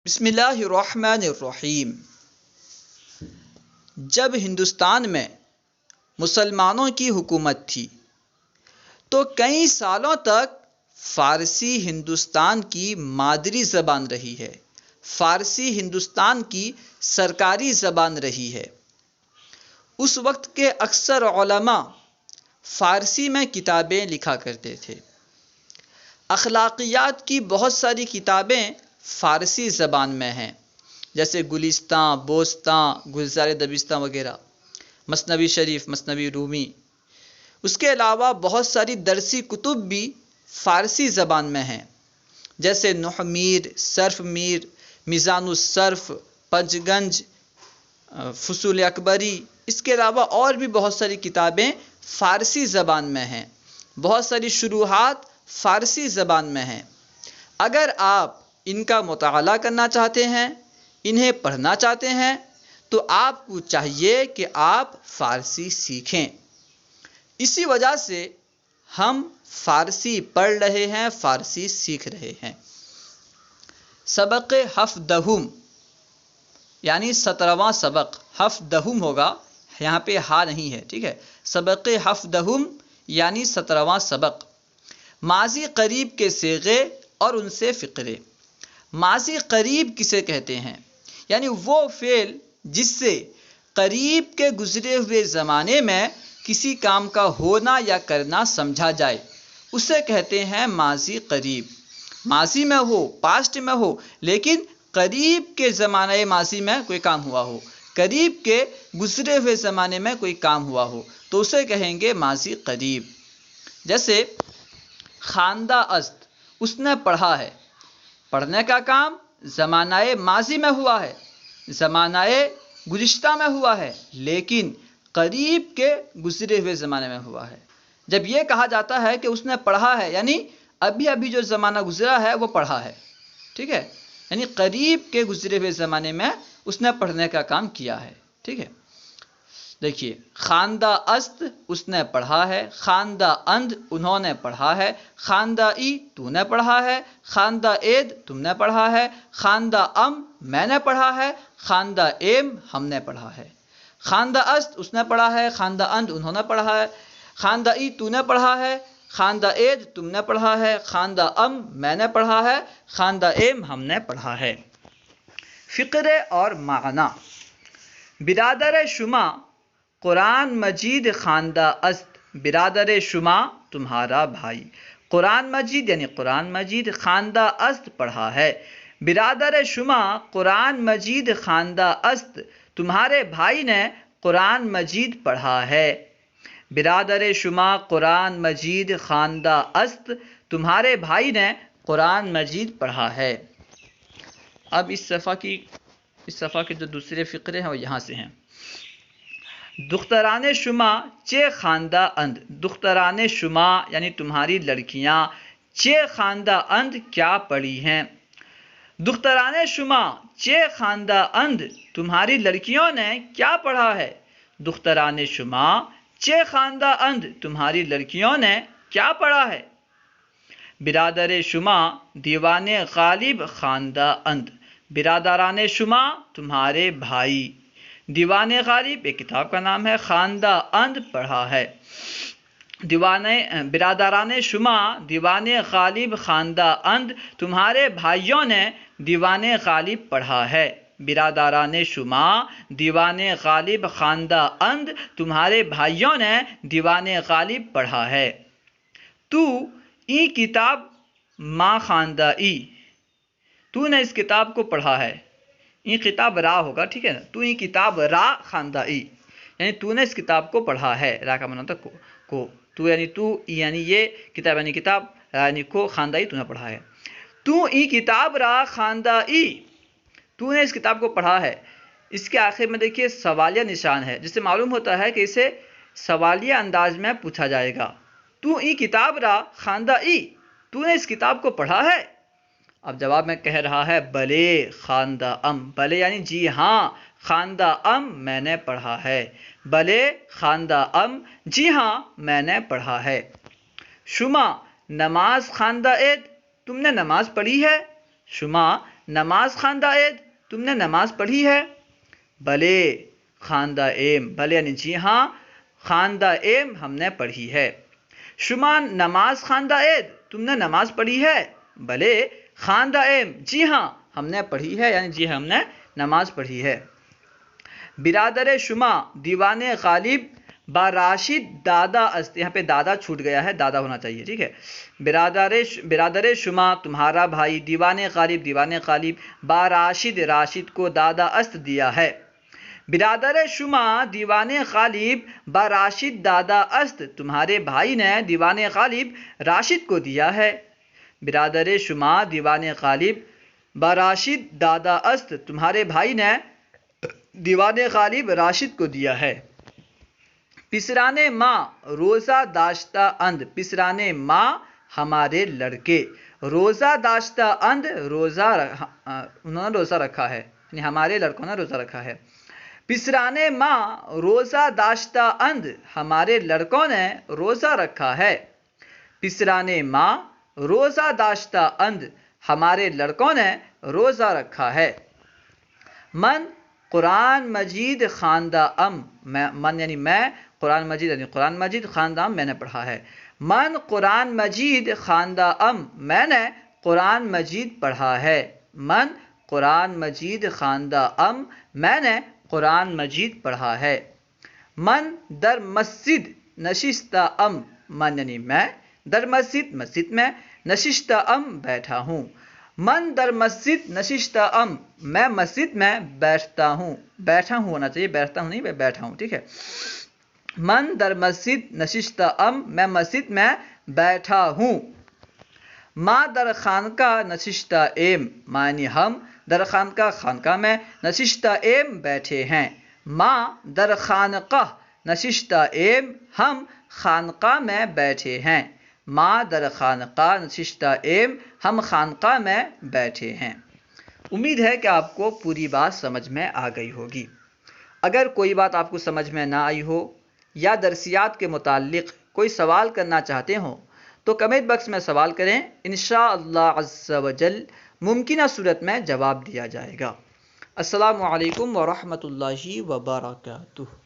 بسم اللہ الرحمن الرحیم۔ جب ہندوستان میں مسلمانوں کی حکومت تھی تو کئی سالوں تک فارسی ہندوستان کی مادری زبان رہی ہے، فارسی ہندوستان کی سرکاری زبان رہی ہے۔ اس وقت کے اکثر علماء فارسی میں کتابیں لکھا کرتے تھے۔ اخلاقیات کی بہت ساری کتابیں فارسی زبان میں ہیں، جیسے گلستان، بوستان، گلزار دبستان وغیرہ، مثنوی شریف، مثنوی رومی۔ اس کے علاوہ بہت ساری درسی کتب بھی فارسی زبان میں ہیں، جیسے نحو میر، صرف میر، میزان الصرف، پنج گنج، فصول اکبری۔ اس کے علاوہ اور بھی بہت ساری کتابیں فارسی زبان میں ہیں، بہت ساری شروحات فارسی زبان میں ہیں۔ اگر آپ ان کا مطالعہ کرنا چاہتے ہیں، انہیں پڑھنا چاہتے ہیں، تو آپ کو چاہیے کہ آپ فارسی سیکھیں۔ اسی وجہ سے ہم فارسی پڑھ رہے ہیں، فارسی سیکھ رہے ہیں۔ سبق ہفدہم یعنی 17واں سبق، ہفدہم ہوگا، یہاں پہ ہا نہیں ہے، ٹھیک ہے۔ سبق ہفدہم یعنی 17واں سبق۔ ماضی قریب کے صیغے اور ان سے فقرے۔ ماضی قریب کسے کہتے ہیں؟ یعنی وہ فعل جس سے قریب کے گزرے ہوئے زمانے میں کسی کام کا ہونا یا کرنا سمجھا جائے، اسے کہتے ہیں ماضی قریب۔ ماضی میں ہو، پاسٹ میں ہو، لیکن قریب کے زمانہ ماضی میں کوئی کام ہوا ہو، قریب کے گزرے ہوئے زمانے میں کوئی کام ہوا ہو، تو اسے کہیں گے ماضی قریب۔ جیسے خواندہ است، اس نے پڑھا ہے۔ پڑھنے کا کام زمانہ ماضی میں ہوا ہے، زمانہ گزشتہ میں ہوا ہے، لیکن قریب کے گزرے ہوئے زمانے میں ہوا ہے۔ جب یہ کہا جاتا ہے کہ اس نے پڑھا ہے، یعنی ابھی جو زمانہ گزرا ہے وہ پڑھا ہے، ٹھیک ہے، یعنی قریب کے گزرے ہوئے زمانے میں اس نے پڑھنے کا کام کیا ہے، ٹھیک ہے۔ دیکھیے، خواندہ است اس نے پڑھا ہے، خواندہ اند انہوں نے پڑھا ہے، خواندہ ای تو نے پڑھا ہے، خواندہ اید تم نے پڑھا ہے، خواندہ ام میں نے پڑھا ہے، خواندہ ایم ہم نے پڑھا ہے۔ خواندہ است اس نے پڑھا ہے، خواندہ اند انہوں نے پڑھا ہے، خواندہ ای تو نے پڑھا ہے، خواندہ اید تم نے پڑھا ہے، خواندہ ام میں نے پڑھا ہے، خواندہ ایم ہم نے پڑھا ہے۔ فقرے اور معنی۔ برادر شما قرآن مجید خواندہ است، برادر شما تمہارا بھائی۔ قرآن مجید یعنی قرآن مجید خواندہ است پڑھا ہے۔ برادر شما قرآن مجید خواندہ است، تمہارے بھائی نے قرآن مجید پڑھا ہے۔ برادر شما قرآن مجید خواندہ است، تمہارے بھائی نے قرآن مجید پڑھا ہے۔ اب اس صفحہ کے جو دوسرے فقرے ہیں وہ یہاں سے ہیں۔ دختران شما چے خواندہ اند، دختران شما یعنی تمہاری لڑکیاں، چے خواندہ اند کیا پڑھی ہیں۔ دختران شما چے خواندہ اند، تمہاری لڑکیوں نے کیا پڑھا ہے۔ دختران شما چے خواندہ اند، تمہاری لڑکیوں نے کیا پڑھا ہے۔ برادر شما دیوان غالب خواندہ اند، برادران شما تمہارے بھائی۔ دیوان غالب ایک کتاب کا نام ہے، خواندہ اند پڑھا ہے۔ برادران شما دیوان غالب خواندہ اند، تمہارے بھائیوں نے دیوان غالب پڑھا ہے۔ برادران شما دیوان غالب خواندہ اند، تمہارے بھائیوں نے دیوان غالب پڑھا ہے۔ تو ای کتاب ما خواندہ ای، تو نے اس کتاب کو پڑھا ہے۔ یہ کتاب را ہوگا، ٹھیک ہے نا۔ تو یہ کتاب را خواندہ ای، یعنی تو نے اس کتاب کو پڑھا ہے۔ را کا معنی ہوتا ہے کو، تو یعنی تو، یعنی یہ کتاب یعنی کتاب، را یعنی کو، خواندہ ای تو نے پڑھا ہے۔ تو ای کتاب را خواندہ ای، تو نے اس کتاب کو پڑھا ہے۔ اس کے آخر میں دیکھیے سوالیہ نشان ہے، جس سے معلوم ہوتا ہے کہ اسے سوالیہ انداز میں پوچھا جائے گا۔ تو ای کتاب را خواندہ ای، تو نے اس کتاب کو پڑھا ہے۔ اب جواب میں کہہ رہا ہے بلے خواندہ ام، بلے یعنی جی ہاں، خواندہ ام میں نے پڑھا ہے۔ بلے خواندہ ام، جی ہاں میں نے پڑھا ہے۔ شما نماز خواندہ اید، تم نے نماز پڑھی ہے۔ شما نماز خواندہ اید، تم نے نماز پڑھی ہے؟ بلے خواندہ ایم، بلے یعنی جی ہاں، خواندہ ایم ہم نے پڑھی ہے۔ شما نماز خواندہ اید، تم نے نماز پڑھی ہے؟ بلے خواندہ ایم، جی ہاں ہم نے پڑھی ہے، یعنی جی ہم نے نماز پڑھی ہے۔ برادر شما دیوان غالب با راشد دادا است، یہاں پہ دادا چھوٹ گیا ہے، دادا ہونا چاہیے، ٹھیک ہے۔ برادر شما تمہارا بھائی دیوان غالب با راشد، راشد کو دادا است دیا ہے۔ برادر شما دیوان غالب با راشد دادا است، تمہارے بھائی نے دیوان غالب راشد کو دیا ہے۔ برادر شما دیوان غالب با راشد دادا است، تمہارے بھائی نے دیوان غالب راشد کو دیا ہے۔ پسرانے ماں روزہ داشتہ اند، پسرانے ماں ہمارے لڑکے، روزہ داشتہ اند انہوں نے روزہ رکھا ہے، یعنی ہمارے لڑکوں نے روزہ رکھا ہے۔ پسرانے ماں روزہ داشتہ اند، ہمارے لڑکوں نے روزہ رکھا ہے۔ پسرانے ماں روزہ داشتہ اند، ہمارے لڑکوں نے روزہ رکھا ہے۔ من قرآن مجید خواندہ ام، من یعنی میں، قرآن مجید خواندہ ام میں نے پڑھا ہے۔ من قرآن مجید خواندہ ام، میں نے قرآن مجید پڑھا ہے۔ من قرآن مجید خواندہ ام، میں نے قرآن مجید پڑھا ہے۔ من در مسجد نشستہ ام، من یعنی میں، در مسجد مسجد میں، نشستہ ام بیٹھا ہوں۔ من در مسجد نشستہ ام، میں مسجد میں بیٹھتا ہوں، بیٹھا ہوں ہونا چاہیے، بیٹھتا ہوں نہیں، بیٹھا ہوں، ٹھیک ہے۔ من در مسجد نشستہ ام، میں مسجد میں بیٹھا ہوں۔ ما در خانقاہ نشستہ ایم، معنی ہم در خانقاہ میں نشستہ ایم بیٹھے ہیں۔ ما در خانقاہ نشستہ ایم، ہم خانقاہ میں بیٹھے ہیں۔ ما در خانقاہ نشستہ ایم، ہم خانقاہ میں بیٹھے ہیں۔ امید ہے کہ آپ کو پوری بات سمجھ میں آ گئی ہوگی۔ اگر کوئی بات آپ کو سمجھ میں نہ آئی ہو یا درسیات کے متعلق کوئی سوال کرنا چاہتے ہوں تو کمنٹ باکس میں سوال کریں، انشاءاللہ عز و جل ممکنہ صورت میں جواب دیا جائے گا۔ السلام علیکم ورحمۃ اللہ وبرکاتہ۔